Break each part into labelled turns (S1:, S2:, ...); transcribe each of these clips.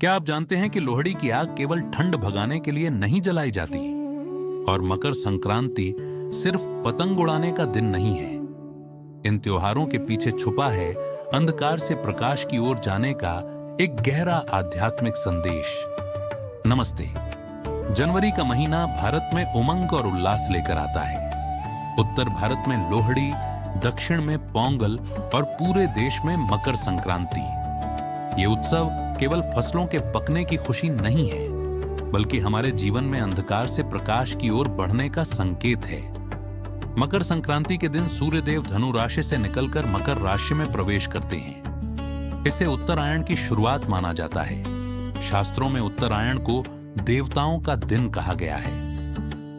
S1: क्या आप जानते हैं कि लोहड़ी की आग केवल ठंड भगाने के लिए नहीं जलाई जाती और मकर संक्रांति सिर्फ पतंग उड़ाने का दिन नहीं है। इन त्योहारों के पीछे छुपा है अंधकार से प्रकाश की ओर जाने का एक गहरा आध्यात्मिक संदेश। नमस्ते। जनवरी का महीना भारत में उमंग और उल्लास लेकर आता है। उत्तर भारत में लोहड़ी, दक्षिण में पोंगल और पूरे देश में मकर संक्रांति। ये उत्सव केवल फसलों के पकने की खुशी नहीं है, बल्कि हमारे जीवन में अंधकार से प्रकाश की ओर बढ़ने का संकेत है। मकर संक्रांति के दिन सूर्य देव धनु राशि से निकलकर मकर राशि में प्रवेश करते हैं। इसे उत्तरायण की शुरुआत माना जाता है। शास्त्रों में उत्तरायण को देवताओं का दिन कहा गया है।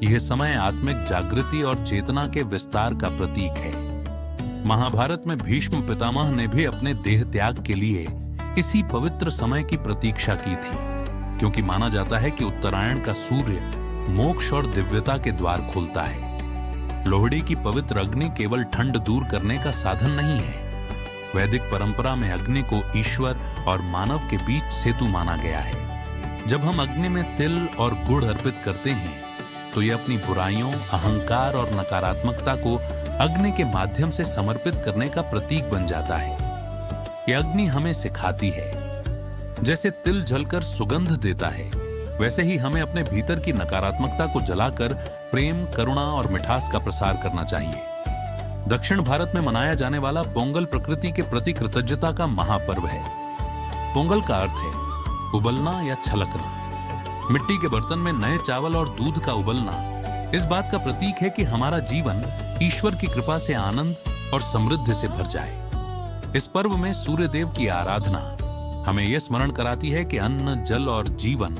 S1: यह समय आत्मिक जागृति और चेतना के विस्तार का प्रतीक है। महाभारत में भीष्म पितामह ने भी अपने देह त्याग के लिए इसी पवित्र समय की प्रतीक्षा की थी, क्योंकि माना जाता है कि उत्तरायण का सूर्य मोक्ष और दिव्यता के द्वार खोलता है। लोहड़ी की पवित्र अग्नि केवल ठंड दूर करने का साधन नहीं है। वैदिक परंपरा में अग्नि को ईश्वर और मानव के बीच सेतु माना गया है। जब हम अग्नि में तिल और गुड़ अर्पित करते हैं तो यह अपनी बुराइयों, अहंकार और नकारात्मकता को अग्नि के माध्यम से समर्पित करने का प्रतीक बन जाता है। यह अग्नि हमें सिखाती है, जैसे तिल जलकर सुगंध देता है, वैसे ही हमें अपने भीतर की नकारात्मकता को जलाकर प्रेम, करुणा और मिठास का प्रसार करना चाहिए। दक्षिण भारत में मनाया जाने वाला पोंगल प्रकृति के प्रति कृतज्ञता का महापर्व है। पोंगल का अर्थ है उबलना या छलकना। मिट्टी के बर्तन में नए चावल और दूध का उबलना इस बात का प्रतीक है कि हमारा जीवन ईश्वर की कृपा से आनंद और समृद्धि से भर जाए। इस पर्व में सूर्य देव की आराधना हमें यह स्मरण कराती है कि अन्न, जल और जीवन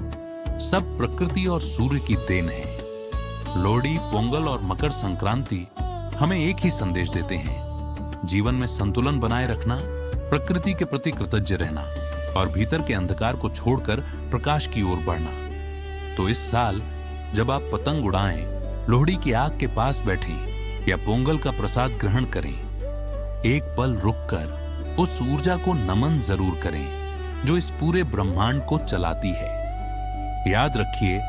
S1: सब प्रकृति और सूर्य की देन है। लोहड़ी, पोंगल और मकर संक्रांति हमें एक ही संदेश देते हैं: जीवन में संतुलन बनाए रखना, प्रकृति के प्रति कृतज्ञ रहना और भीतर के अंधकार को छोड़कर प्रकाश की ओर बढ़ना। तो इस साल जब आप पतंग उड़ाएं, लोहड़ी की आग के पास बैठें या पोंगल का प्रसाद ग्रहण करें, एक पल रुककर उस ऊर्जा को नमन जरूर करें जो इस पूरे ब्रह्मांड को चलाती है। याद रखिए,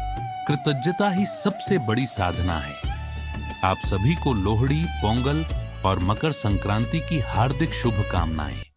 S1: कृतज्ञता ही सबसे बड़ी साधना है। आप सभी को लोहड़ी, पोंगल और मकर संक्रांति की हार्दिक शुभकामनाएं।